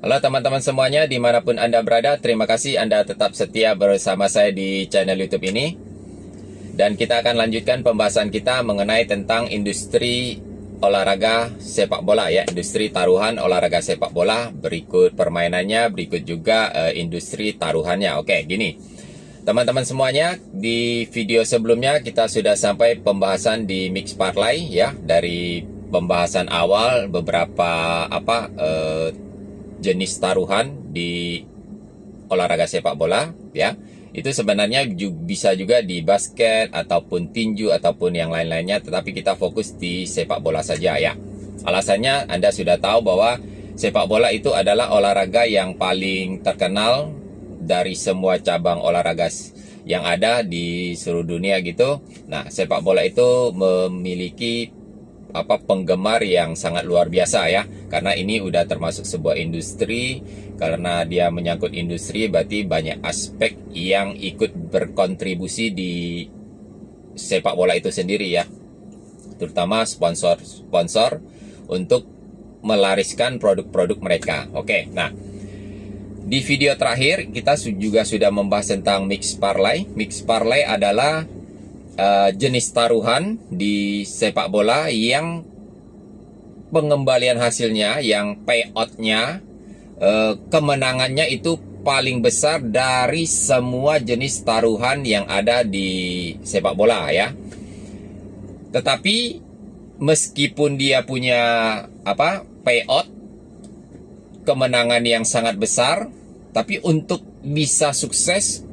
Halo teman-teman semuanya, dimanapun Anda berada, terima kasih Anda tetap setia bersama saya di channel YouTube ini. Dan kita akan lanjutkan pembahasan kita mengenai tentang industri olahraga sepak bola ya, industri taruhan olahraga sepak bola. Berikut permainannya, berikut juga industri taruhannya. Oke, gini. Teman-teman semuanya, di video sebelumnya kita sudah sampai pembahasan di mix parlay ya, dari pembahasan awal beberapa jenis taruhan di olahraga sepak bola ya. Itu sebenarnya bisa juga di basket ataupun tinju ataupun yang lain-lainnya, tetapi kita fokus di sepak bola saja ya. Alasannya Anda sudah tahu bahwa sepak bola itu adalah olahraga yang paling terkenal dari semua cabang olahraga yang ada di seluruh dunia gitu. Nah, sepak bola itu memiliki penggemar yang sangat luar biasa ya, karena ini udah termasuk sebuah industri. Karena dia menyangkut industri, berarti banyak aspek yang ikut berkontribusi di sepak bola itu sendiri ya, terutama sponsor-sponsor untuk melariskan produk-produk mereka. Oke, nah di video terakhir kita juga sudah membahas tentang mix parlay. Mix parlay adalah jenis taruhan di sepak bola yang pengembalian hasilnya, yang payoutnya, kemenangannya itu paling besar dari semua jenis taruhan yang ada di sepak bola ya. Tetapi meskipun dia punya payout, kemenangan yang sangat besar, tapi untuk bisa sukses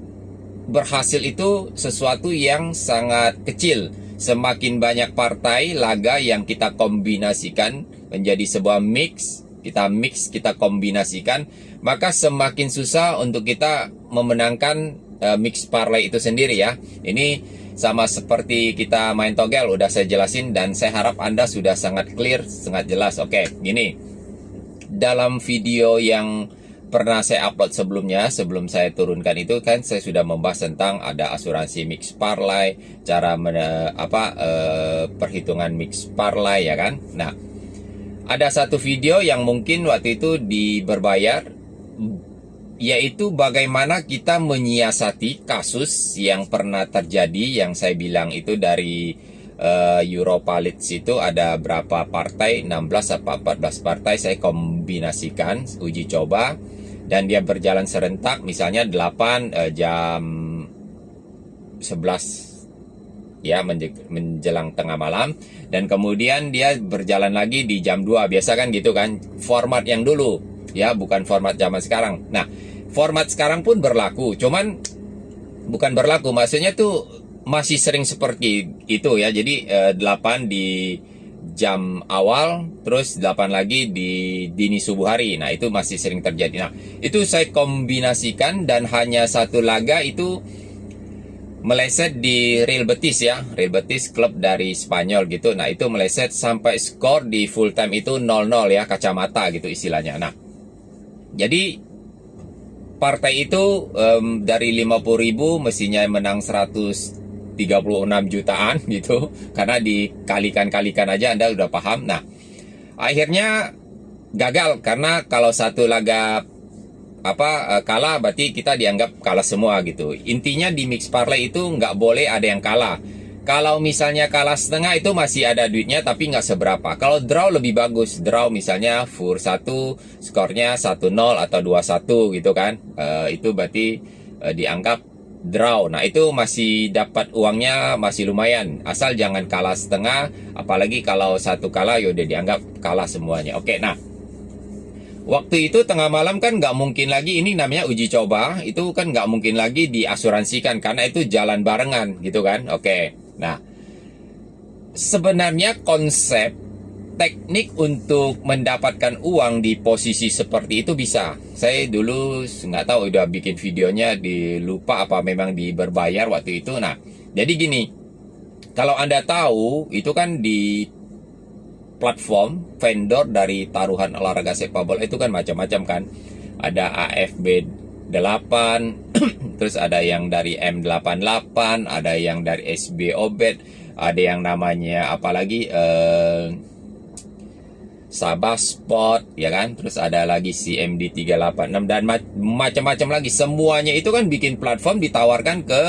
berhasil itu sesuatu yang sangat kecil. Semakin banyak partai laga yang kita kombinasikan menjadi sebuah mix, kita kombinasikan, maka semakin susah untuk kita memenangkan mix parlay itu sendiri ya. Ini sama seperti kita main togel, udah saya jelasin dan saya harap Anda sudah sangat clear, sangat jelas. Oke, gini. Dalam video yang pernah saya upload sebelumnya, sebelum saya turunkan itu kan saya sudah membahas tentang ada asuransi mix parlay, cara perhitungan mix parlay ya kan. Nah, ada satu video yang mungkin waktu itu berbayar, yaitu bagaimana kita menyiasati kasus yang pernah terjadi, yang saya bilang itu dari Europa League itu ada berapa partai, 16 atau 14 partai saya kombinasikan uji coba dan dia berjalan serentak, misalnya 8 jam 11 ya, menjelang tengah malam, dan kemudian dia berjalan lagi di jam 2, biasa kan gitu kan, format yang dulu ya, bukan format zaman sekarang. Nah, format sekarang pun berlaku, cuman bukan berlaku, maksudnya tuh masih sering seperti itu ya. Jadi 8 di jam awal, terus 8 lagi di dini subuh hari. Nah, itu masih sering terjadi. Nah, itu saya kombinasikan dan hanya satu laga itu meleset di Real Betis ya. Real Betis, klub dari Spanyol gitu. Nah, itu meleset sampai skor di full time itu 0-0 ya, kacamata gitu istilahnya. Nah, jadi partai itu dari 50.000 mestinya menang 136 jutaan gitu, karena dikalikan aja Anda udah paham. Nah, akhirnya gagal karena kalau satu laga kalah, berarti kita dianggap kalah semua gitu. Intinya di mix parlay itu nggak boleh ada yang kalah. Kalau misalnya kalah setengah itu masih ada duitnya, tapi nggak seberapa. Kalau draw lebih bagus. Draw misalnya fur 1, skornya 1-0 atau 2-1 gitu kan. Itu berarti dianggap draw. Nah, itu masih dapat uangnya, masih lumayan. Asal jangan kalah setengah, apalagi kalau satu kalah ya udah dianggap kalah semuanya. Oke, nah. Waktu itu tengah malam kan nggak mungkin lagi, ini namanya uji coba, itu kan nggak mungkin lagi diasuransikan, karena itu jalan barengan gitu kan. Oke, nah. Sebenarnya konsep teknik untuk mendapatkan uang di posisi seperti itu bisa. Saya dulu nggak tahu, udah bikin videonya, lupa apa memang berbayar waktu itu. Nah, jadi gini, kalau Anda tahu, itu kan di platform vendor dari taruhan olahraga sepak bola itu kan macam-macam kan. Ada AFB 8, terus ada yang dari M88, ada yang dari SB Obet, ada yang namanya apalagi Sabah Sport, ya kan? Terus ada lagi CMD 386 dan macam-macam lagi. Semuanya itu kan bikin platform ditawarkan ke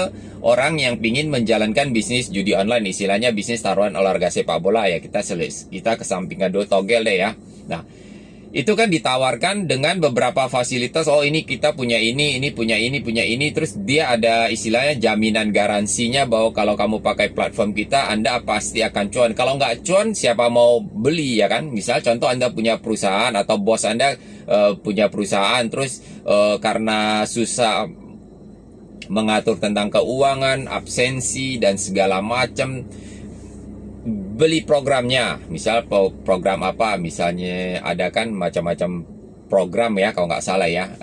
orang yang pingin menjalankan bisnis judi online, istilahnya bisnis taruhan olahraga sepak bola ya. Kita kesampingkan dulu togel deh ya. Nah, itu kan ditawarkan dengan beberapa fasilitas. Oh, ini kita punya ini punya ini, terus dia ada istilahnya jaminan garansinya bahwa kalau kamu pakai platform kita, Anda pasti akan cuan. Kalau nggak cuan, siapa mau beli, ya kan? Misal contoh Anda punya perusahaan atau bos Anda punya perusahaan, terus karena susah mengatur tentang keuangan, absensi dan segala macam, beli programnya. Misal program apa, misalnya ada kan macam-macam program ya, kalau nggak salah ya,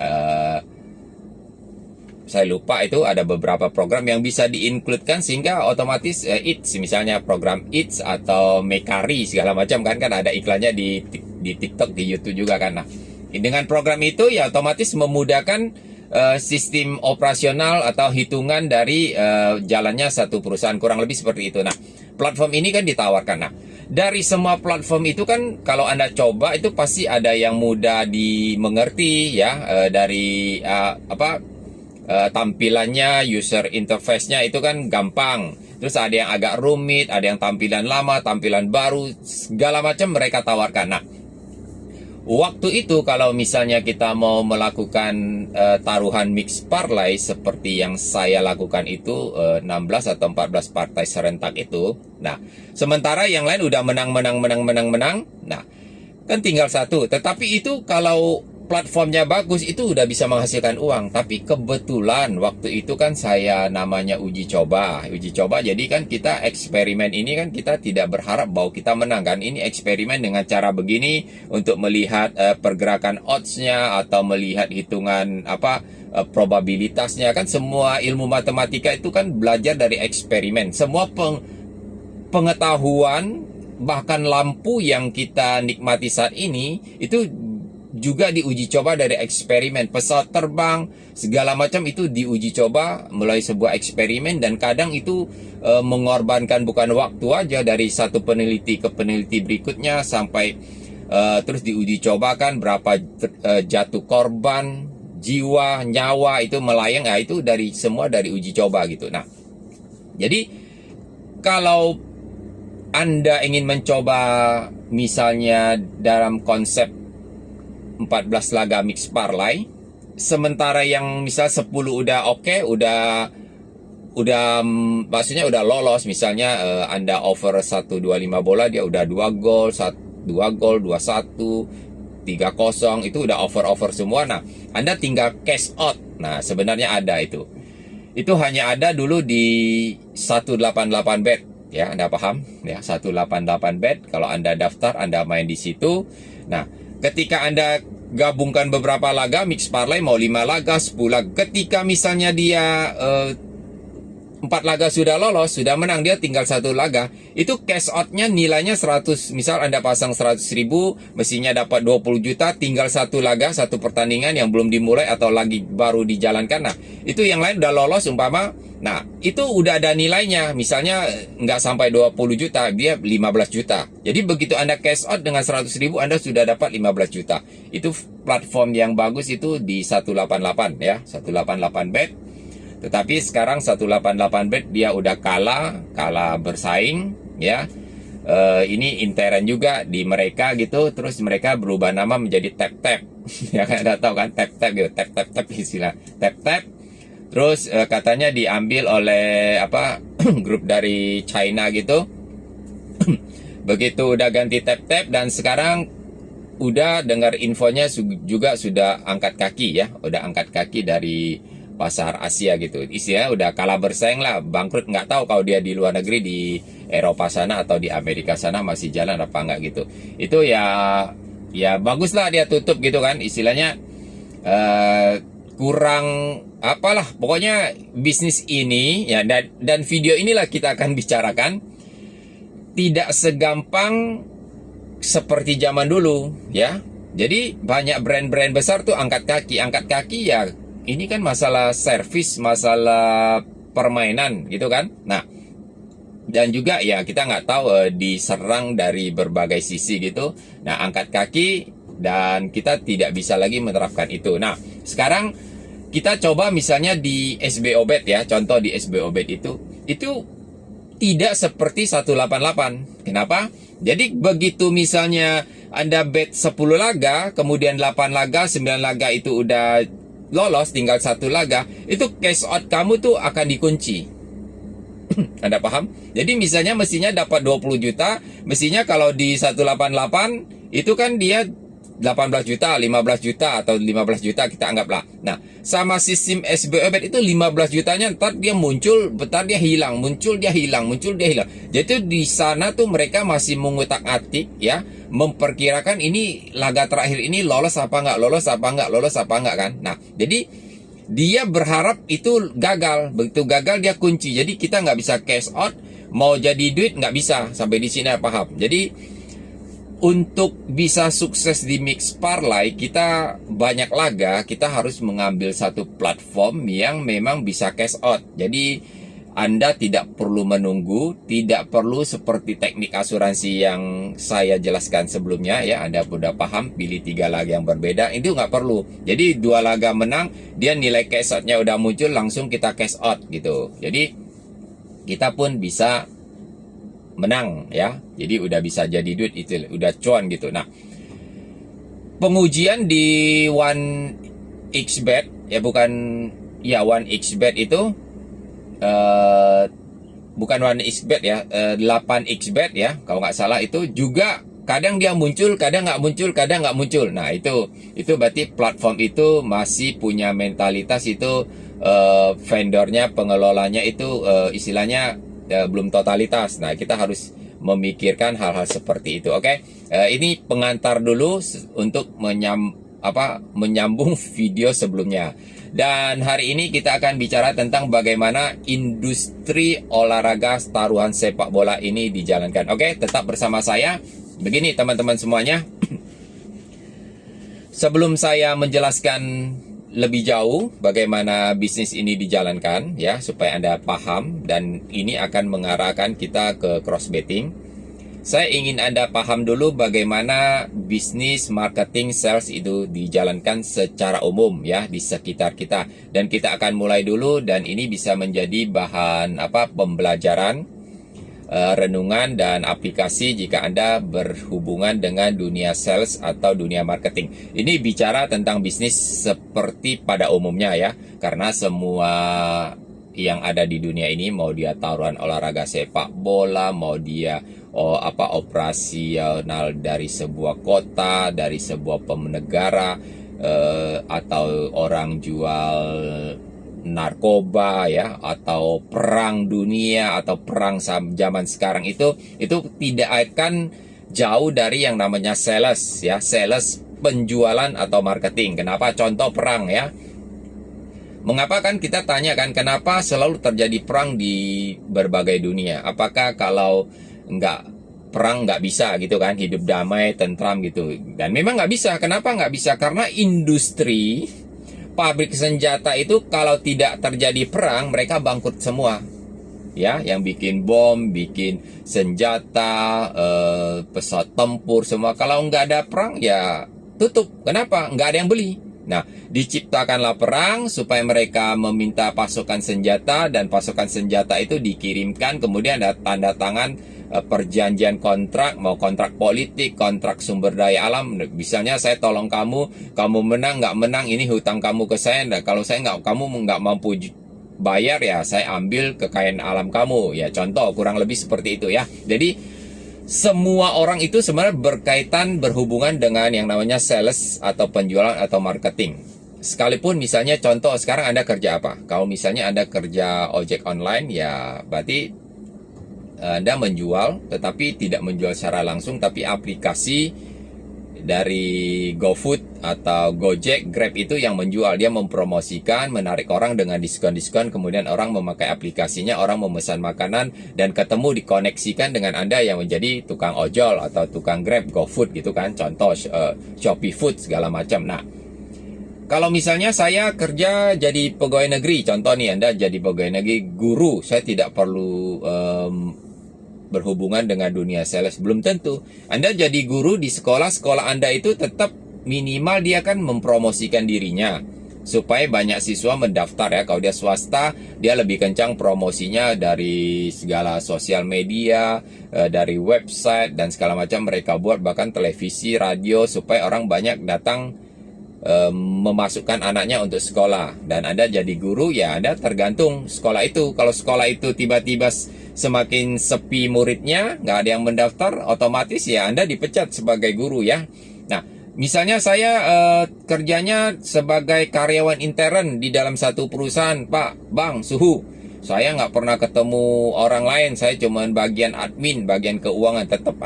saya lupa, itu ada beberapa program yang bisa diincludekan sehingga otomatis Eats, misalnya program Eats atau Mekari segala macam kan ada iklannya di TikTok, di YouTube juga kan. Nah, dengan program itu ya otomatis memudahkan sistem operasional atau hitungan dari jalannya satu perusahaan, kurang lebih seperti itu. Nah, platform ini kan ditawarkan. Nah, dari semua platform itu kan kalau Anda coba itu pasti ada yang mudah dimengerti ya, dari tampilannya, user interface-nya itu kan gampang. Terus ada yang agak rumit, ada yang tampilan lama, tampilan baru, segala macam mereka tawarkan. Nah, waktu itu kalau misalnya kita mau melakukan taruhan mix parlay seperti yang saya lakukan itu 16 atau 14 partai serentak itu. Nah, sementara yang lain udah menang. Nah, kan tinggal satu. Tetapi itu kalau platformnya bagus itu udah bisa menghasilkan uang. Tapi kebetulan waktu itu kan saya namanya uji coba. Jadi kan kita eksperimen ini kan kita tidak berharap bahwa kita menang kan. Ini eksperimen dengan cara begini untuk melihat pergerakan odds-nya atau melihat hitungan probabilitasnya kan. Semua ilmu matematika itu kan belajar dari eksperimen. Semua pengetahuan bahkan lampu yang kita nikmati saat ini itu juga diuji coba dari eksperimen. Pesawat terbang segala macam itu diuji coba melalui sebuah eksperimen, dan kadang itu mengorbankan bukan waktu aja dari satu peneliti ke peneliti berikutnya sampai terus diuji coba kan berapa jatuh korban, jiwa, nyawa itu melayang. Nah, itu semua dari uji coba gitu. Nah, jadi kalau Anda ingin mencoba misalnya dalam konsep 14 laga mix parlay, sementara yang misal 10 udah oke, udah maksudnya udah lolos, misalnya Anda over 125 bola, dia udah 2 gol, 2 gol, 2-1, 3-0, itu udah over semua. Nah, Anda tinggal cash out. Nah, sebenarnya ada itu. Itu hanya ada dulu di 188bet ya, Anda paham ya, 188bet. Kalau Anda daftar, Anda main di situ. Nah, ketika Anda gabungkan beberapa laga mix parlay, mau 5 laga, 10 laga, ketika misalnya dia 4 laga sudah lolos, sudah menang, dia tinggal 1 laga, itu cash out-nya nilainya 100. Misal Anda pasang 100.000, mestinya dapat 20 juta, tinggal 1 laga, 1 pertandingan yang belum dimulai atau lagi baru dijalankan. Nah, itu yang lain udah lolos umpama. Nah, itu udah ada nilainya. Misalnya nggak sampai 20 juta, dia 15 juta. Jadi begitu Anda cash out dengan 100.000, Anda sudah dapat 15 juta. Itu platform yang bagus itu di 188 ya, 188bet. Tetapi sekarang 188bet dia udah kalah bersaing ya. Ini intern juga di mereka gitu. Terus mereka berubah nama menjadi tap-tap. Ya kan, Anda tahu kan tap-tap gitu, tap-tap istilah tap-tap. Terus katanya diambil oleh grup dari China gitu. Begitu udah ganti tap-tap, dan sekarang udah dengar infonya juga sudah angkat kaki ya, udah angkat kaki dari pasar Asia gitu. Istilahnya udah kalah bersaing lah, bangkrut. Nggak tahu kalau dia di luar negeri, di Eropa sana atau di Amerika sana masih jalan apa enggak gitu. Itu ya baguslah dia tutup gitu kan, istilahnya kurang apalah, pokoknya bisnis ini ya, dan video inilah kita akan bicarakan tidak segampang seperti zaman dulu ya. Jadi banyak brand-brand besar tuh angkat kaki ya. Ini kan masalah servis, masalah permainan gitu kan. Nah, Dan juga ya kita nggak tahu diserang dari berbagai sisi gitu. Nah, angkat kaki dan kita tidak bisa lagi menerapkan itu. Nah, sekarang kita coba misalnya di SB Obet ya, contoh di SB Obet itu tidak seperti 188. Kenapa? Jadi begitu misalnya Anda bet 10 laga, kemudian 8 laga, 9 laga itu udah lolos, tinggal 1 laga, itu cash out kamu tuh akan dikunci. Anda paham? Jadi misalnya mestinya dapat 20 juta, mestinya kalau di 188 itu kan dia 18 juta, 15 juta atau 15 juta kita anggaplah. Nah, sama sistem SB Bet itu 15 jutanya ntar dia muncul, ntar dia hilang, muncul dia hilang, muncul dia hilang. Jadi di sana tuh mereka masih mengutak-atik ya, memperkirakan ini laga terakhir ini lolos apa enggak, lolos apa enggak, lolos apa enggak kan. Nah, jadi dia berharap itu gagal, begitu gagal dia kunci. Jadi kita nggak bisa cash out, mau jadi duit nggak bisa. Sampai di sini paham. Jadi untuk bisa sukses di mix parlay, kita banyak laga, kita harus mengambil satu platform yang memang bisa cash out. Jadi Anda tidak perlu menunggu, tidak perlu seperti teknik asuransi yang saya jelaskan sebelumnya ya. Anda sudah paham, pilih 3 laga yang berbeda, itu nggak perlu. Jadi 2 laga menang, dia nilai cash outnya udah muncul, langsung kita cash out gitu. Jadi kita pun bisa menang ya, jadi udah bisa jadi duit, itu udah cuan gitu. Nah, pengujian di 1xBet ya, bukan ya 1xBet itu bukan 1xBet ya, 8xBet ya kalau nggak salah, itu juga kadang dia muncul, kadang nggak muncul, kadang nggak muncul. Nah, itu berarti platform itu masih punya mentalitas itu, vendornya, pengelolanya itu istilahnya belum totalitas. Nah, kita harus memikirkan hal-hal seperti itu. Oke, ini pengantar dulu untuk menyambung video sebelumnya. Dan hari ini kita akan bicara tentang bagaimana industri olahraga taruhan sepak bola ini dijalankan. Oke, tetap bersama saya. Begini teman-teman semuanya, sebelum saya menjelaskan lebih jauh bagaimana bisnis ini dijalankan ya, supaya Anda paham, dan ini akan mengarahkan kita ke cross betting, saya ingin Anda paham dulu bagaimana bisnis marketing sales itu dijalankan secara umum ya di sekitar kita. Dan kita akan mulai dulu, dan ini bisa menjadi bahan pembelajaran, renungan dan aplikasi jika Anda berhubungan dengan dunia sales atau dunia marketing. Ini bicara tentang bisnis seperti pada umumnya ya, karena semua yang ada di dunia ini, mau dia taruhan olahraga sepak bola, mau dia operasional dari sebuah kota, dari sebuah negara, atau orang jual narkoba ya, atau perang dunia, atau perang zaman sekarang, itu tidak akan jauh dari yang namanya sales ya, sales penjualan atau marketing. Kenapa? Contoh perang ya. Mengapa kan kita tanya kan, kenapa selalu terjadi perang di berbagai dunia? Apakah kalau nggak perang nggak bisa gitu kan, hidup damai, tentram gitu? Dan memang nggak bisa. Kenapa nggak bisa? Karena industri pabrik senjata itu kalau tidak terjadi perang, mereka bangkrut semua. Ya, yang bikin bom, bikin senjata, pesawat tempur semua. Kalau nggak ada perang ya tutup. Kenapa? Nggak ada yang beli. Nah, diciptakanlah perang supaya mereka meminta pasokan senjata, dan pasokan senjata itu dikirimkan, kemudian ada tanda tangan perjanjian kontrak, mau kontrak politik, kontrak sumber daya alam. Misalnya saya tolong kamu, kamu menang nggak menang, ini hutang kamu ke saya. Nah, kalau saya kamu nggak mampu bayar ya, saya ambil kekayaan alam kamu. Ya, contoh kurang lebih seperti itu ya. Jadi semua orang itu sebenarnya berhubungan dengan yang namanya sales atau penjualan atau marketing. Sekalipun misalnya contoh sekarang Anda kerja apa? Kalau misalnya Anda kerja ojek online ya, berarti Anda menjual, tetapi tidak menjual secara langsung, tapi aplikasi dari GoFood atau Gojek, Grab itu yang menjual. Dia mempromosikan, menarik orang dengan diskon-diskon, kemudian orang memakai aplikasinya, orang memesan makanan, dan ketemu dikoneksikan dengan Anda yang menjadi tukang ojol atau tukang Grab, GoFood gitu kan. Contoh Shopee Food segala macam. Nah, kalau misalnya saya kerja jadi pegawai negeri, contoh nih, Anda jadi pegawai negeri, guru, saya tidak perlu berhubungan dengan dunia sales. Belum tentu. Anda jadi guru di sekolah Anda itu tetap minimal dia kan mempromosikan dirinya supaya banyak siswa mendaftar ya. Kalau dia swasta, dia lebih kencang promosinya dari segala sosial media, dari website dan segala macam mereka buat, bahkan televisi, radio, supaya orang banyak datang memasukkan anaknya untuk sekolah. Dan Anda jadi guru ya, Anda tergantung sekolah itu. Kalau sekolah itu tiba-tiba semakin sepi muridnya, nggak ada yang mendaftar, otomatis ya Anda dipecat sebagai guru ya. Nah, misalnya saya kerjanya sebagai karyawan intern di dalam satu perusahaan, Pak, Bang, Suhu. Saya nggak pernah ketemu orang lain, saya cuma bagian admin, bagian keuangan. Tetap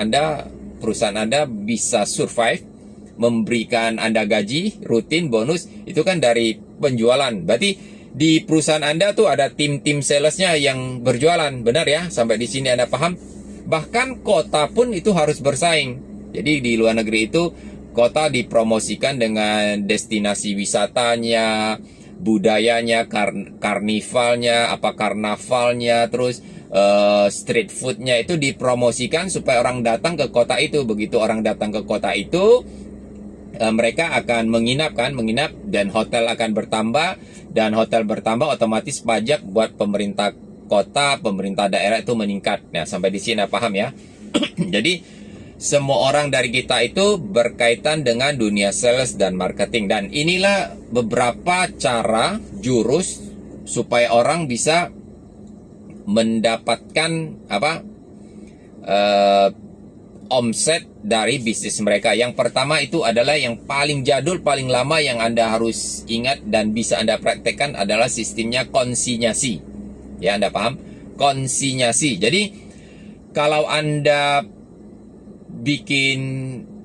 perusahaan Anda bisa survive, memberikan Anda gaji, rutin, bonus, itu kan dari penjualan. Berarti di perusahaan Anda tuh ada tim-tim salesnya yang berjualan, benar ya? Sampai di sini Anda paham? Bahkan kota pun itu harus bersaing. Jadi di luar negeri itu kota dipromosikan dengan destinasi wisatanya, budayanya, karnivalnya, karnavalnya, terus street foodnya itu dipromosikan supaya orang datang ke kota itu. Begitu orang datang ke kota itu, mereka akan menginap dan hotel akan bertambah, dan hotel bertambah otomatis pajak buat pemerintah kota, pemerintah daerah itu meningkat. Nah, sampai di sini paham ya? Jadi semua orang dari kita itu berkaitan dengan dunia sales dan marketing, dan inilah beberapa cara, jurus supaya orang bisa mendapatkan omset dari bisnis mereka. Yang pertama itu adalah yang paling jadul, paling lama yang Anda harus ingat dan bisa Anda praktekkan adalah sistemnya konsinyasi. Ya, Anda paham? Konsinyasi. Jadi kalau Anda bikin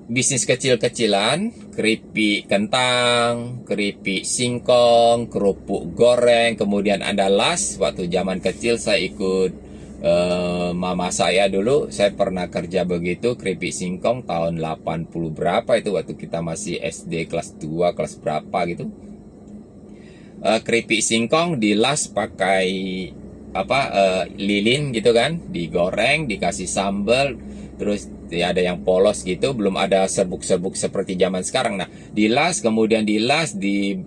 bisnis kecil-kecilan, keripik kentang, keripik singkong, kerupuk goreng, kemudian Anda las. Waktu zaman kecil saya ikut mama saya dulu, saya pernah kerja begitu, keripik singkong tahun 80 berapa itu, waktu kita masih SD kelas 2, kelas berapa gitu. Keripik singkong dilas pakai lilin gitu kan, digoreng, dikasih sambal, terus ya ada yang polos gitu, belum ada serbuk-serbuk seperti zaman sekarang. Nah, dilas, kemudian dilas, di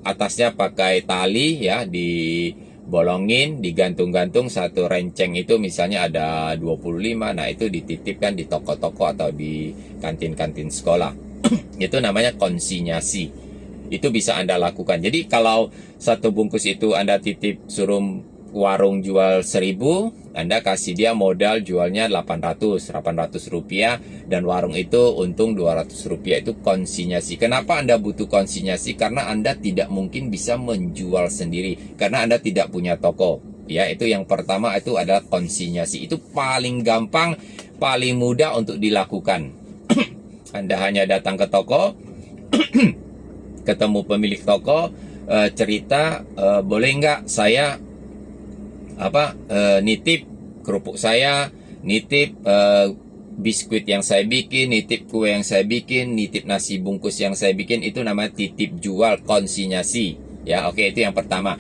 atasnya pakai tali ya, dibolongin, digantung-gantung satu renceng itu misalnya ada 25, nah itu dititipkan di toko-toko atau di kantin-kantin sekolah. Itu namanya konsinyasi. Itu bisa Anda lakukan. Jadi kalau satu bungkus itu Anda titip, suruh warung jual 1000, Anda kasih dia modal jualnya 800 rupiah, dan warung itu untung 200 rupiah. Itu konsinyasi. Kenapa Anda butuh konsinyasi? Karena Anda tidak mungkin bisa menjual sendiri, karena Anda tidak punya toko. Ya, itu yang pertama, itu adalah konsinyasi. Itu paling gampang, paling mudah untuk dilakukan. Anda hanya datang ke toko, ketemu pemilik toko, cerita, boleh nggak saya nitip kerupuk saya, nitip biskuit yang saya bikin, nitip kue yang saya bikin, nitip nasi bungkus yang saya bikin. Itu namanya titip jual, konsinyasi. Ya, oke, itu yang pertama.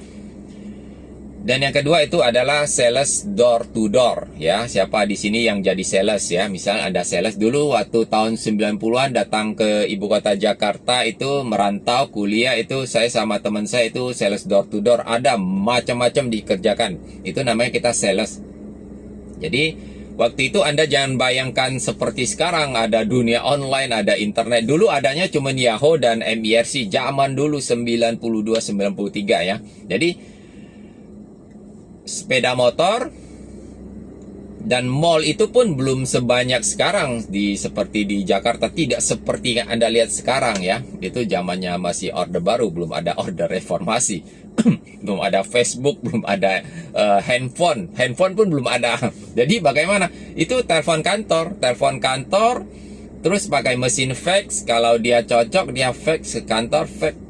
Dan yang kedua itu adalah sales door to door. Ya, siapa di sini yang jadi sales ya? Misal Anda sales dulu waktu tahun 90-an datang ke ibu kota Jakarta, itu merantau kuliah, itu saya sama teman saya itu sales door to door. Ada macam-macam dikerjakan. Itu namanya kita sales. Jadi waktu itu Anda jangan bayangkan seperti sekarang ada dunia online, ada internet. Dulu adanya cuma Yahoo dan MIRC zaman dulu 92 93 ya. Jadi sepeda motor dan mall itu pun belum sebanyak sekarang, seperti di Jakarta, tidak seperti yang Anda lihat sekarang ya. Itu zamannya masih Orde Baru, belum ada Orde Reformasi. Belum ada Facebook, belum ada handphone pun belum ada. Jadi bagaimana? Itu telepon kantor, terus pakai mesin fax. Kalau dia cocok, dia fax ke kantor,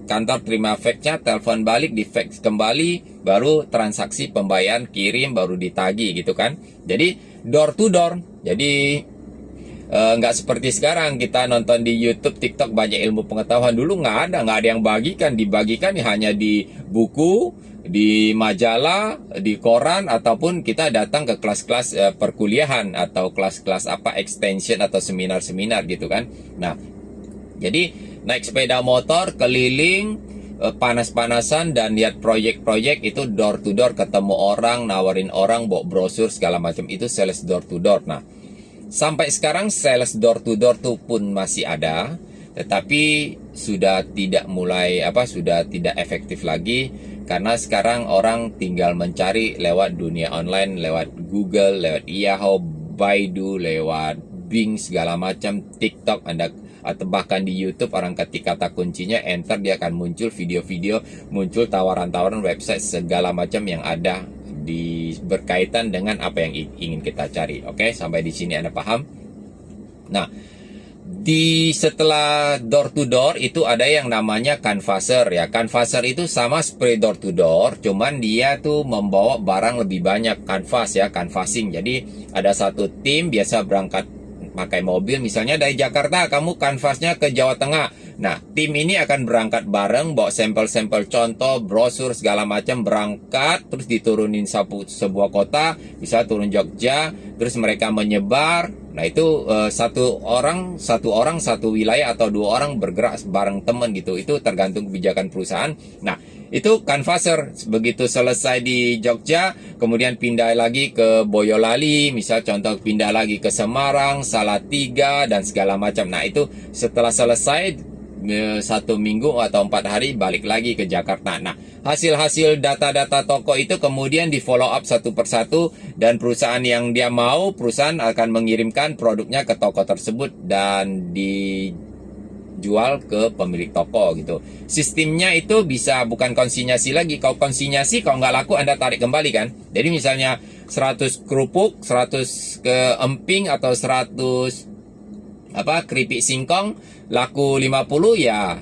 kantor terima faxnya, telepon balik, di fax kembali, baru transaksi pembayaran, kirim, baru ditagih gitu kan. Jadi door to door. Jadi nggak seperti sekarang kita nonton di YouTube, TikTok, banyak ilmu pengetahuan. Dulu nggak ada yang bagikan, dibagikan hanya di buku, di majalah, di koran, ataupun kita datang ke kelas-kelas perkuliahan atau kelas-kelas apa extension atau seminar-seminar gitu kan. Nah, jadi naik sepeda motor keliling, panas-panasan dan lihat proyek-proyek, itu door to door, ketemu orang, nawarin orang, bawa brosur segala macam, itu sales door to door. Nah, sampai sekarang sales door to door tuh pun masih ada, tetapi sudah sudah tidak efektif lagi, karena sekarang orang tinggal mencari lewat dunia online, lewat Google, lewat Yahoo, Baidu, lewat Bing segala macam, TikTok, atau bahkan di YouTube, orang ketik kata kuncinya enter, dia akan muncul video-video, muncul tawaran-tawaran website segala macam yang ada berkaitan dengan apa yang ingin kita cari. Oke, sampai di sini Anda paham? Nah, setelah door to door itu ada yang namanya canvasser ya. Canvasser itu sama seperti door to door, cuman dia tuh membawa barang lebih banyak, canvas ya, canvassing. Jadi ada satu tim biasa berangkat pakai mobil, misalnya dari Jakarta kamu canvasnya ke Jawa Tengah. Nah, tim ini akan berangkat bareng, bawa sampel-sampel contoh, brosur segala macam, berangkat terus diturunin sebuah kota, bisa turun Jogja, terus mereka menyebar. Nah, itu satu orang satu wilayah atau 2 orang bergerak bareng teman gitu. Itu tergantung kebijakan perusahaan. Nah, itu canvasser. Begitu selesai di Jogja, kemudian pindah lagi ke Boyolali, misal contoh pindah lagi ke Semarang, Salatiga dan segala macam. Nah, itu setelah selesai 1 minggu atau 4 hari balik lagi ke Jakarta. Nah, hasil-hasil data-data toko itu kemudian di follow up satu persatu, dan perusahaan yang dia mau, perusahaan akan mengirimkan produknya ke toko tersebut dan dijual ke pemilik toko gitu. Sistemnya itu bisa bukan konsinyasi lagi. Kalau konsinyasi, kalau nggak laku Anda tarik kembali kan. Jadi misalnya 100 kerupuk, 100 ke emping atau 100 keripik singkong laku 50, ya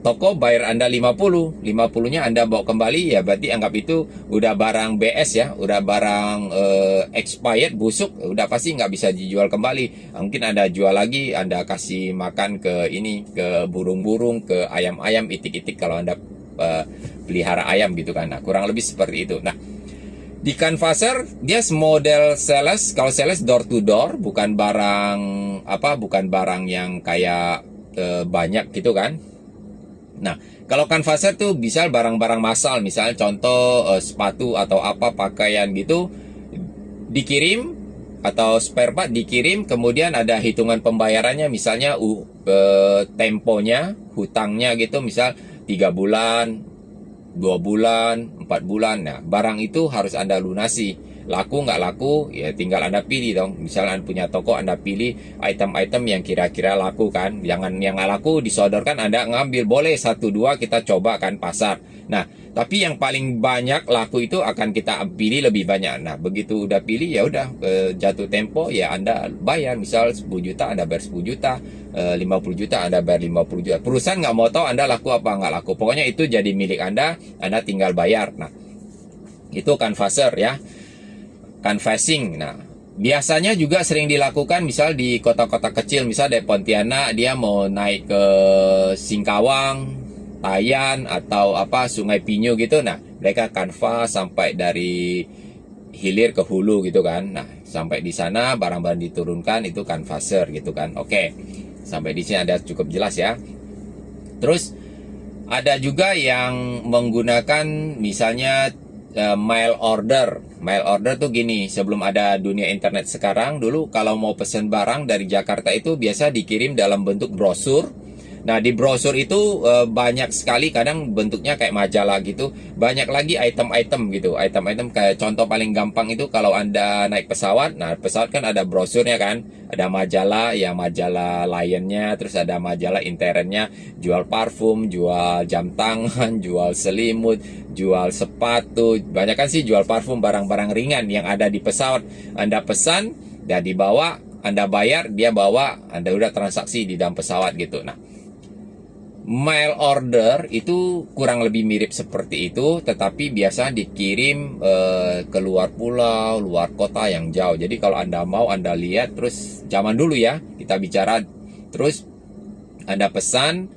toko bayar Anda 50-nya Anda bawa kembali, ya berarti anggap itu udah barang BS ya, udah barang expired, busuk, udah pasti nggak bisa dijual kembali. Mungkin Anda jual lagi, Anda kasih makan ke burung-burung, ke ayam-ayam, itik-itik kalau Anda pelihara ayam gitu kan. Nah, kurang lebih seperti itu. Nah, di canvasser dia model sales. Kalau sales door to door, bukan barang yang kayak banyak gitu kan. Nah, kalau canvasser tuh bisa barang-barang massal, misalnya contoh sepatu atau pakaian gitu, dikirim, atau spare part dikirim, kemudian ada hitungan pembayarannya, misalnya temponya, hutangnya gitu, misal 3 bulan, 2 bulan, 4 bulan. Nah, barang itu harus Anda lunasi. Laku nggak laku, ya tinggal Anda pilih dong. Misalnya Anda punya toko, Anda pilih item-item yang kira-kira laku kan. Jangan yang nggak laku disodorkan, Anda ngambil. Boleh 1-2 kita coba kan pasar. Nah, tapi yang paling banyak laku itu akan kita pilih lebih banyak. Nah, begitu udah pilih, ya udah jatuh tempo, ya Anda bayar. Misal 10 juta, Anda bayar 10 juta. 50 juta, Anda bayar 50 juta. Perusahaan nggak mau tahu Anda laku apa nggak laku. Pokoknya itu jadi milik Anda tinggal bayar. Nah, itu canvasser ya. Canvassing. Nah, biasanya juga sering dilakukan misal di kota-kota kecil, misal dari Pontianak dia mau naik ke Singkawang, Tayan atau Sungai Pinyu gitu. Nah, mereka canvas sampai dari hilir ke hulu gitu kan. Nah, sampai di sana barang-barang diturunkan, itu canvasser gitu kan. Oke. Sampai di sini ada cukup jelas ya. Terus ada juga yang menggunakan misalnya mail order. Mail order tuh gini, sebelum ada dunia internet sekarang, dulu kalau mau pesen barang dari Jakarta itu biasa dikirim dalam bentuk brosur. Nah, di brosur itu banyak sekali, kadang bentuknya kayak majalah gitu. Banyak lagi item-item gitu. Item-item kayak contoh paling gampang itu kalau Anda naik pesawat. Nah, pesawat kan ada brosurnya kan. Ada majalah, ya majalah Lion-nya, terus ada majalah internetnya, jual parfum, jual jam tangan, jual selimut, jual sepatu. Banyak kan sih jual parfum, barang-barang ringan yang ada di pesawat. Anda pesan, dan dibawa, Anda bayar, dia bawa, Anda udah transaksi di dalam pesawat gitu. Nah, mail order itu kurang lebih mirip seperti itu, tetapi biasa dikirim ke luar pulau, luar kota yang jauh. Jadi kalau Anda mau, Anda lihat, terus zaman dulu ya, kita bicara, terus Anda pesan,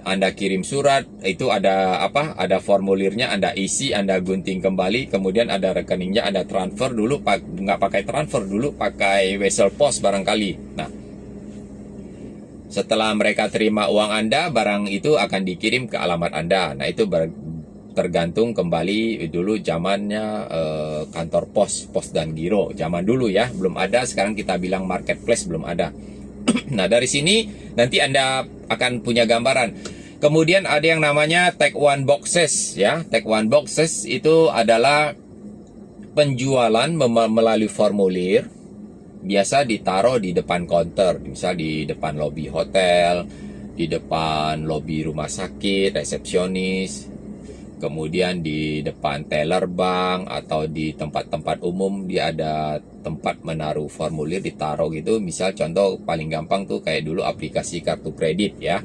Anda kirim surat, itu ada apa? Ada formulirnya, Anda isi, Anda gunting kembali, kemudian ada rekeningnya, Anda transfer dulu, nggak pakai transfer dulu, pakai wesel pos barangkali. Nah, setelah mereka terima uang Anda, barang itu akan dikirim ke alamat Anda. Nah, itu tergantung kembali dulu zamannya kantor pos dan giro. Zaman dulu ya, belum ada. Sekarang kita bilang marketplace, belum ada. Nah, dari sini nanti Anda akan punya gambaran. Kemudian ada yang namanya Tag One Boxes ya. Tag One Boxes itu adalah penjualan melalui formulir. Biasa ditaruh di depan counter, misal di depan lobi hotel, di depan lobi rumah sakit, resepsionis, kemudian di depan teller bank, atau di tempat-tempat umum dia ada tempat menaruh formulir ditaruh gitu. Misal contoh paling gampang tuh kayak dulu aplikasi kartu kredit ya.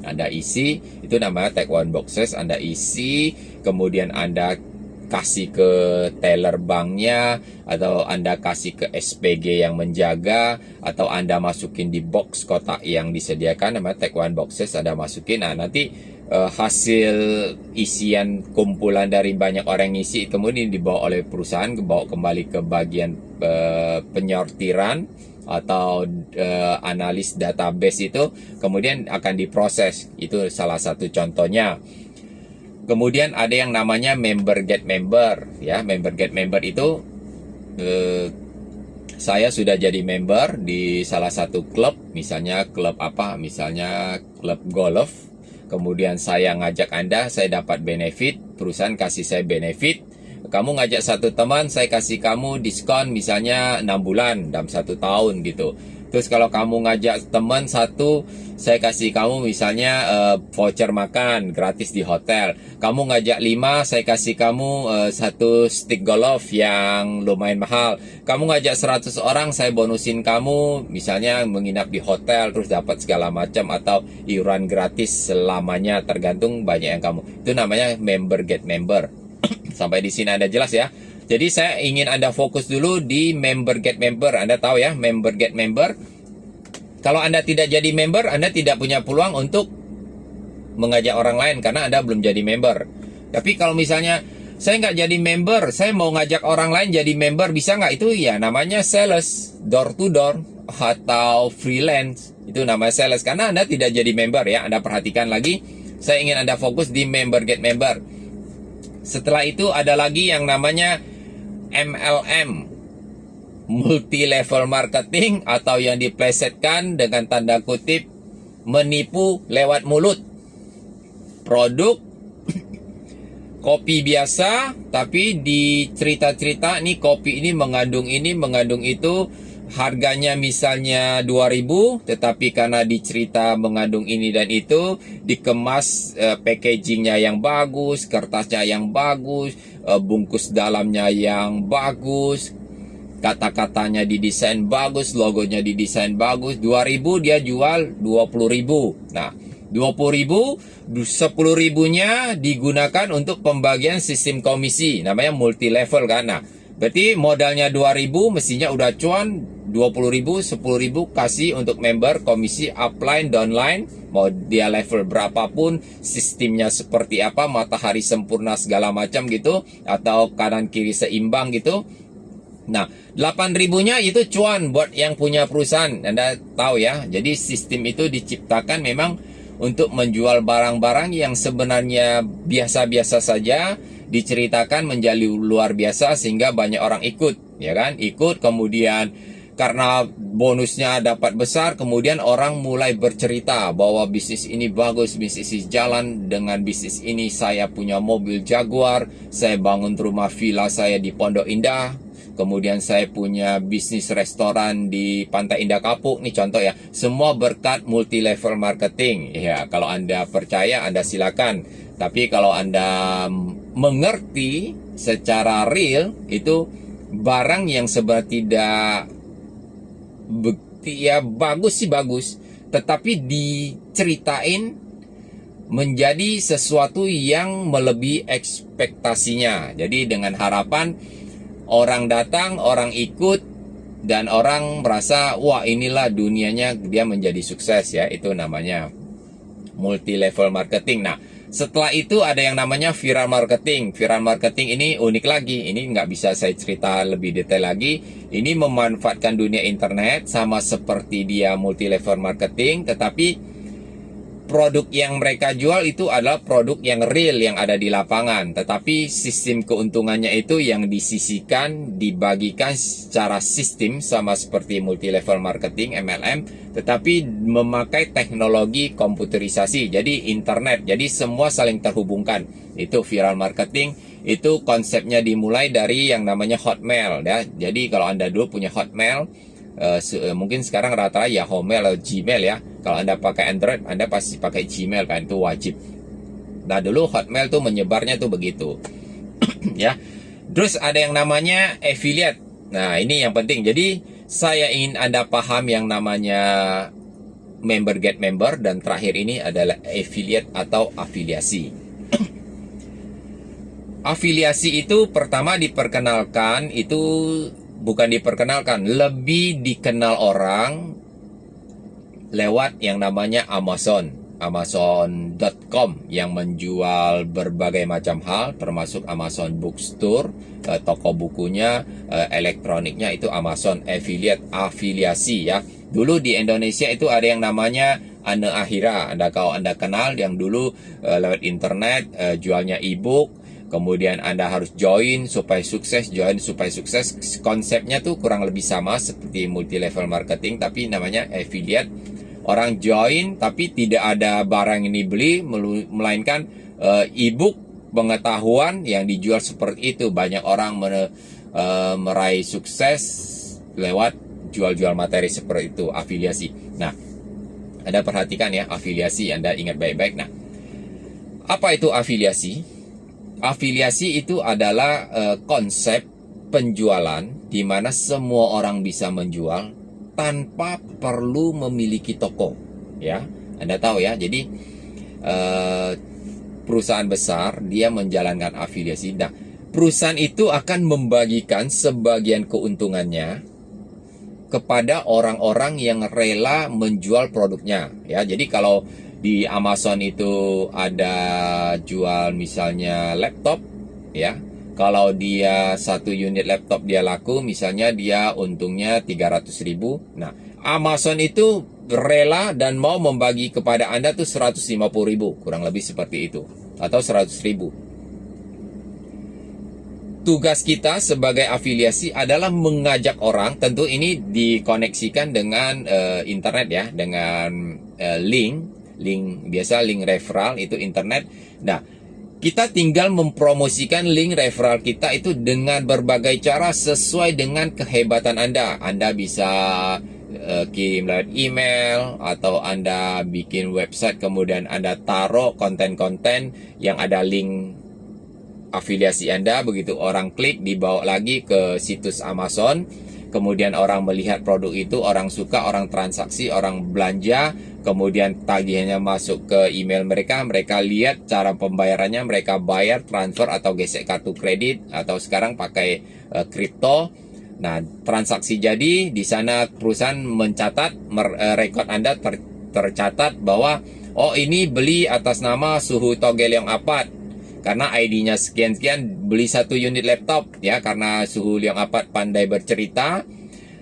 Anda isi, itu namanya Tag One Boxes, Anda isi, kemudian Anda kasih ke teller banknya, atau Anda kasih ke SPG yang menjaga, atau Anda masukin di box kotak yang disediakan, namanya Tag One Boxes, Anda masukin. Nah, nanti hasil isian kumpulan dari banyak orang ngisi kemudian dibawa oleh perusahaan, dibawa kembali ke bagian penyortiran atau analis database itu, kemudian akan diproses. Itu salah satu contohnya. Kemudian ada yang namanya member get member ya. Member get member itu saya sudah jadi member di salah satu klub, misalnya klub apa? Misalnya klub golf. Kemudian saya ngajak Anda, saya dapat benefit, perusahaan kasih saya benefit. Kamu ngajak satu teman, saya kasih kamu diskon misalnya 6 bulan dalam 1 tahun gitu. Terus kalau kamu ngajak teman satu, saya kasih kamu misalnya voucher makan gratis di hotel. Kamu ngajak 5, saya kasih kamu satu stick golf yang lumayan mahal. Kamu ngajak 100 orang, saya bonusin kamu misalnya menginap di hotel, terus dapat segala macam, atau iuran gratis selamanya, tergantung banyak yang kamu. Itu namanya member get member. Sampai di sini Anda jelas ya. Jadi saya ingin Anda fokus dulu di member get member. Anda tahu ya, member get member. Kalau Anda tidak jadi member, Anda tidak punya peluang untuk mengajak orang lain karena Anda belum jadi member. Tapi kalau misalnya saya nggak jadi member, saya mau ngajak orang lain jadi member, bisa nggak? Itu ya namanya sales, door to door, atau freelance. Itu namanya sales karena Anda tidak jadi member ya. Anda perhatikan lagi, saya ingin Anda fokus di member get member. Setelah itu ada lagi yang namanya MLM, multi level marketing, atau yang diplesetkan dengan tanda kutip menipu lewat mulut. Produk kopi biasa, tapi di cerita-cerita nih kopi ini mengandung itu, harganya misalnya 2.000, tetapi karena dicerita mengandung ini dan itu, dikemas packagingnya yang bagus, kertasnya yang bagus, bungkus dalamnya yang bagus, kata-katanya didesain bagus, logonya didesain bagus. 2.000 dia jual 20.000. Nah, 20.000, 10.000-nya digunakan untuk pembagian sistem komisi, namanya multi level kan. Nah, berarti modalnya 2.000, mestinya udah cuan 20.000, 10.000 kasih untuk member, komisi upline, downline, mau dia level berapapun, sistemnya seperti apa, matahari sempurna segala macam gitu, atau kanan kiri seimbang gitu. Nah, 8.000-nya itu cuan buat yang punya perusahaan. Anda tahu ya, jadi sistem itu diciptakan memang untuk menjual barang-barang yang sebenarnya biasa-biasa saja, diceritakan menjadi luar biasa sehingga banyak orang ikut, ya kan? Ikut, kemudian karena bonusnya dapat besar, kemudian orang mulai bercerita bahwa bisnis ini bagus, bisnis ini jalan, dengan bisnis ini saya punya mobil Jaguar, saya bangun rumah villa saya di Pondok Indah, kemudian saya punya bisnis restoran di Pantai Indah Kapuk, nih contoh ya. Semua berkat multi level marketing. Ya, kalau Anda percaya, Anda silakan. Tapi kalau Anda mengerti secara real, itu barang yang sebenarnya tidak ya bagus sih bagus, tetapi diceritain menjadi sesuatu yang melebihi ekspektasinya. Jadi dengan harapan orang datang, orang ikut, dan orang merasa wah inilah dunianya, dia menjadi sukses ya. Itu namanya multi level marketing. Nah, setelah itu ada yang namanya viral marketing. Viral marketing ini unik lagi. Ini nggak bisa saya cerita lebih detail lagi. Ini memanfaatkan dunia internet sama seperti dia multi level marketing, tetapi produk yang mereka jual itu adalah produk yang real yang ada di lapangan, tetapi sistem keuntungannya itu yang disisihkan, dibagikan secara sistem sama seperti multi level marketing MLM, tetapi memakai teknologi komputerisasi, jadi internet, jadi semua saling terhubungkan. Itu viral marketing. Itu konsepnya dimulai dari yang namanya Hotmail ya. Jadi kalau Anda dulu punya Hotmail, mungkin sekarang rata-rata ya Hotmail atau Gmail ya. Kalau Anda pakai Android, Anda pasti pakai Gmail kan, itu wajib. Nah, dulu Hotmail tuh menyebarnya tuh begitu. Ya. Terus ada yang namanya affiliate. Nah, ini yang penting. Jadi, saya ingin Anda paham yang namanya member get member, dan terakhir ini adalah affiliate atau afiliasi. Afiliasi itu pertama diperkenalkan, itu bukan diperkenalkan, lebih dikenal orang lewat yang namanya Amazon, Amazon.com yang menjual berbagai macam hal, termasuk Amazon Bookstore, toko bukunya, elektroniknya itu Amazon Affiliate, afiliasi ya. Dulu di Indonesia itu ada yang namanya Ane Akhira, kalau Anda kenal, yang dulu lewat internet jualnya e-book. Kemudian Anda harus join supaya sukses, Konsepnya tuh kurang lebih sama seperti multi level marketing, tapi namanya affiliate. Orang join tapi tidak ada barang yang dibeli, melainkan e-book pengetahuan yang dijual seperti itu. Banyak orang meraih sukses lewat jual-jual materi seperti itu, afiliasi. Nah, Anda perhatikan ya, afiliasi, Anda ingat baik-baik. Nah, apa itu afiliasi? Afiliasi itu adalah konsep penjualan di mana semua orang bisa menjual tanpa perlu memiliki toko, ya. Anda tahu ya. Jadi perusahaan besar dia menjalankan afiliasi. Nah, perusahaan itu akan membagikan sebagian keuntungannya kepada orang-orang yang rela menjual produknya, ya. Jadi kalau di Amazon itu ada jual misalnya laptop, ya. Kalau dia satu unit laptop dia laku, misalnya dia untungnya 300.000. Nah, Amazon itu rela dan mau membagi kepada Anda tuh 150.000, kurang lebih seperti itu, atau 100.000. Tugas kita sebagai afiliasi adalah mengajak orang, tentu ini dikoneksikan dengan internet ya, dengan link biasa, link referral itu internet. Nah, kita tinggal mempromosikan link referral kita itu dengan berbagai cara sesuai dengan kehebatan Anda. Anda bisa kirim lewat email, atau Anda bikin website kemudian Anda taruh konten-konten yang ada link afiliasi Anda, begitu orang klik dibawa lagi ke situs Amazon. Kemudian orang melihat produk itu, orang suka, orang transaksi, orang belanja, kemudian tagihannya masuk ke email mereka, mereka lihat cara pembayarannya, mereka bayar, transfer atau gesek kartu kredit, atau sekarang pakai kripto. Nah, transaksi jadi, di sana perusahaan mencatat, rekod Anda tercatat bahwa, oh ini beli atas nama Suhu Togel Leong Apat, karena ID-nya sekian-sekian, beli satu unit laptop ya, karena Suhu Leong Apat pandai bercerita,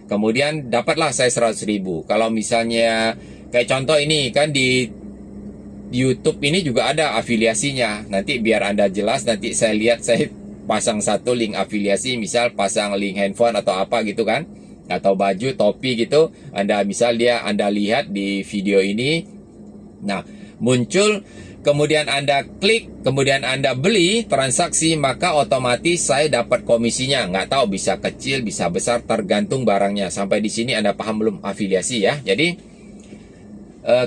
kemudian dapatlah saya 100.000. Kalau misalnya kayak contoh ini kan di YouTube ini juga ada afiliasinya. Nanti biar Anda jelas, nanti saya lihat, saya pasang satu link afiliasi, misal pasang link handphone atau apa gitu kan, atau baju, topi gitu. Anda lihat di video ini. Nah, muncul, kemudian Anda klik, kemudian Anda beli, transaksi, maka otomatis saya dapat komisinya. Nggak tahu, bisa kecil, bisa besar, tergantung barangnya. Sampai di sini Anda paham belum afiliasi ya? Jadi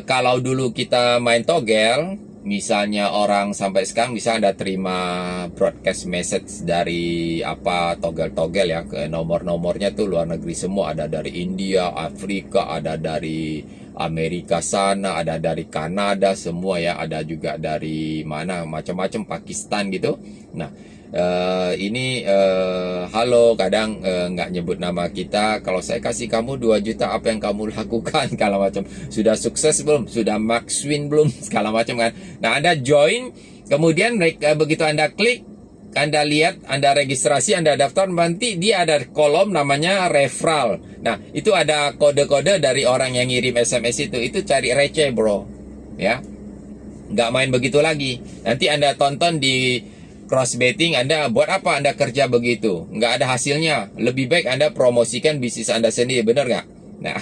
kalau dulu kita main togel, misalnya orang sampai sekarang bisa Anda terima broadcast message dari apa togel-togel ya, ke nomor-nomornya tuh luar negeri semua, ada dari India, Afrika, ada dari Amerika sana, ada dari Kanada semua ya, ada juga dari mana macam-macam, Pakistan gitu. Nah, ini halo, kadang nggak nyebut nama kita. Kalau saya kasih kamu 2 juta, apa yang kamu lakukan? Segala macam. Sudah sukses belum? Sudah max win belum? Segala macam kan. Nah, Anda join, kemudian begitu Anda klik, Anda lihat, Anda registrasi, Anda daftar, nanti dia ada kolom namanya referral. Nah, itu ada kode-kode dari orang yang ngirim SMS itu cari receh bro, ya, nggak main begitu lagi. Nanti Anda tonton di cross betting, Anda buat apa Anda kerja begitu, nggak ada hasilnya. Lebih baik Anda promosikan bisnis Anda sendiri, benar nggak? Nah,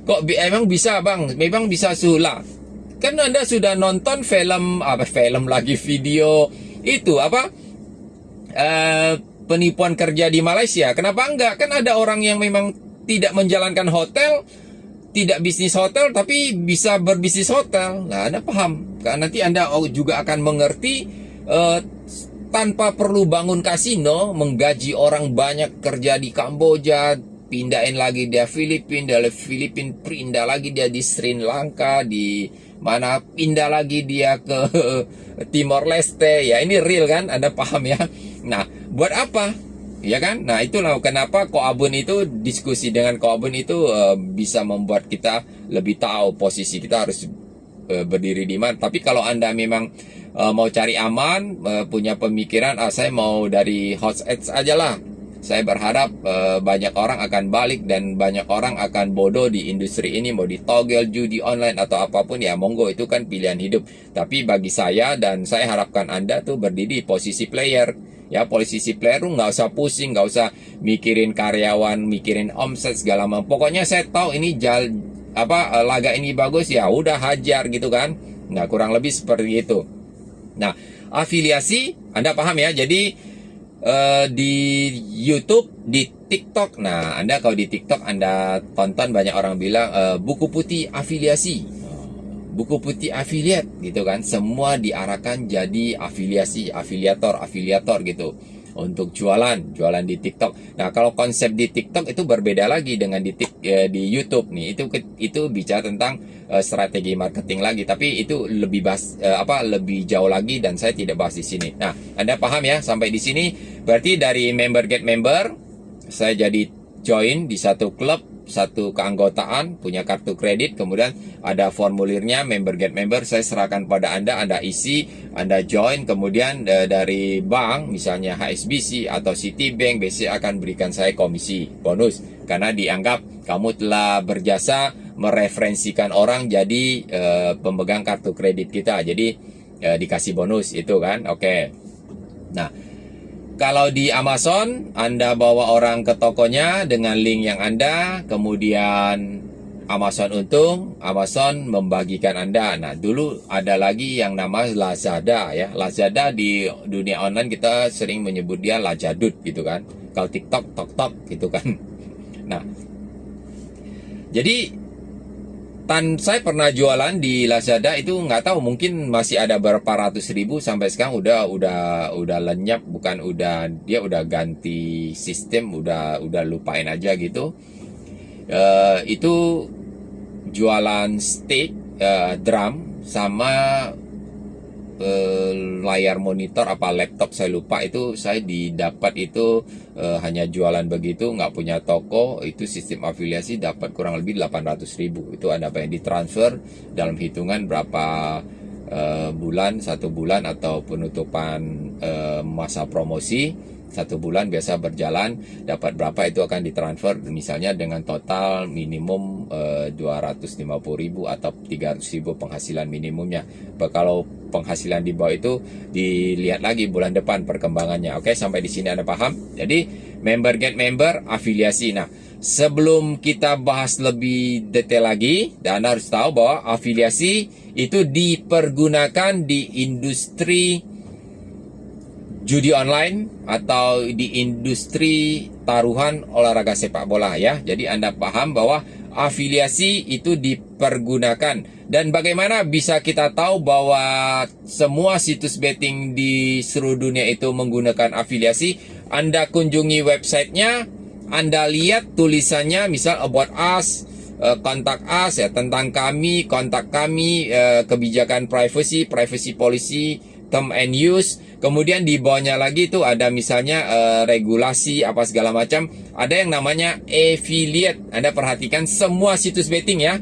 kok emang bisa bang? Memang bisa sulap. Kan Anda sudah nonton film lagi, video itu apa, penipuan kerja di Malaysia. Kenapa enggak? Kan ada orang yang memang tidak menjalankan hotel, tidak bisnis hotel, tapi bisa berbisnis hotel. Nah, Anda paham? Karena nanti Anda juga akan mengerti, tanpa perlu bangun kasino, menggaji orang banyak kerja di Kamboja, pindahin lagi dia Filipina, dari Filipina pindah lagi dia di Sri Lanka, di mana pindah lagi dia ke Timor Leste. Ya, ini real kan, Anda paham ya. Nah, buat apa? Ya kan? Nah, itulah kenapa Koabun itu, diskusi dengan Koabun itu bisa membuat kita lebih tahu posisi kita harus berdiri di mana. Tapi kalau Anda memang mau cari aman, punya pemikiran, saya mau dari hot ads aja lah, saya berharap banyak orang akan balik dan banyak orang akan bodoh di industri ini, mau ditogel, judi online atau apapun ya monggo, itu kan pilihan hidup. Tapi bagi saya, dan saya harapkan Anda tuh berdiri di posisi player. Ya, posisi player tuh nggak usah pusing, nggak usah mikirin karyawan, mikirin omset segala macam. Pokoknya saya tahu ini laga ini bagus, ya udah hajar gitu kan. Nah, kurang lebih seperti itu. Nah, afiliasi Anda paham ya. Jadi di YouTube, di TikTok. Nah, Anda kalau di TikTok Anda tonton, banyak orang bilang buku putih afiliasi, buku putih afiliat gitu kan. Semua diarahkan jadi afiliasi, afiliator gitu, untuk jualan di TikTok. Nah, kalau konsep di TikTok itu berbeda lagi dengan di YouTube nih. Itu bicara tentang strategi marketing lagi, tapi itu lebih lebih jauh lagi dan saya tidak bahas di sini. Nah, Anda paham ya sampai di sini? Berarti dari member get member, saya jadi join di satu klub, satu keanggotaan, punya kartu kredit, kemudian ada formulirnya member get member, saya serahkan pada Anda isi, Anda join, kemudian dari bank misalnya HSBC atau Citibank biasanya akan berikan saya komisi bonus karena dianggap kamu telah berjasa mereferensikan orang jadi pemegang kartu kredit kita, jadi dikasih bonus itu kan. Oke. Nah, kalau di Amazon, Anda bawa orang ke tokonya dengan link yang Anda, kemudian Amazon untung, Amazon membagikan Anda. Nah, dulu ada lagi yang nama Lazada ya. Lazada di dunia online kita sering menyebut dia Lajadut gitu kan. Kalau TikTok, Tok gitu kan. Nah, jadi saya pernah jualan di Lazada itu, nggak tahu, mungkin masih ada berapa ratus ribu, sampai sekarang udah lenyap, bukan dia udah ganti sistem, udah lupain aja gitu. Itu jualan stick, drum sama layar monitor apa laptop saya lupa, itu saya didapat itu hanya jualan begitu, nggak punya toko. Itu sistem afiliasi, dapat kurang lebih 800 ribu. Itu ada apa yang ditransfer dalam hitungan berapa bulan, 1 bulan atau penutupan masa promosi 1 bulan biasa berjalan, dapat berapa itu akan ditransfer, misalnya dengan total minimum 250 ribu atau 300 ribu penghasilan minimumnya. Kalau penghasilan di bawah itu dilihat lagi bulan depan perkembangannya. Oke, sampai di sini Anda paham? Jadi member get member, afiliasi. Nah, sebelum kita bahas lebih detail lagi, dan Anda harus tahu bahwa afiliasi itu dipergunakan di industri judi online atau di industri taruhan olahraga sepak bola ya. Jadi Anda paham bahwa afiliasi itu dipergunakan. Dan bagaimana bisa kita tahu bahwa semua situs betting di seluruh dunia itu menggunakan afiliasi? Anda kunjungi websitenya, Anda lihat tulisannya misal about us, kontak us ya, tentang kami, kontak kami, kebijakan privacy policy, term and use. Kemudian di bawahnya lagi itu ada misalnya regulasi apa segala macam. Ada yang namanya affiliate. Anda perhatikan semua situs betting ya.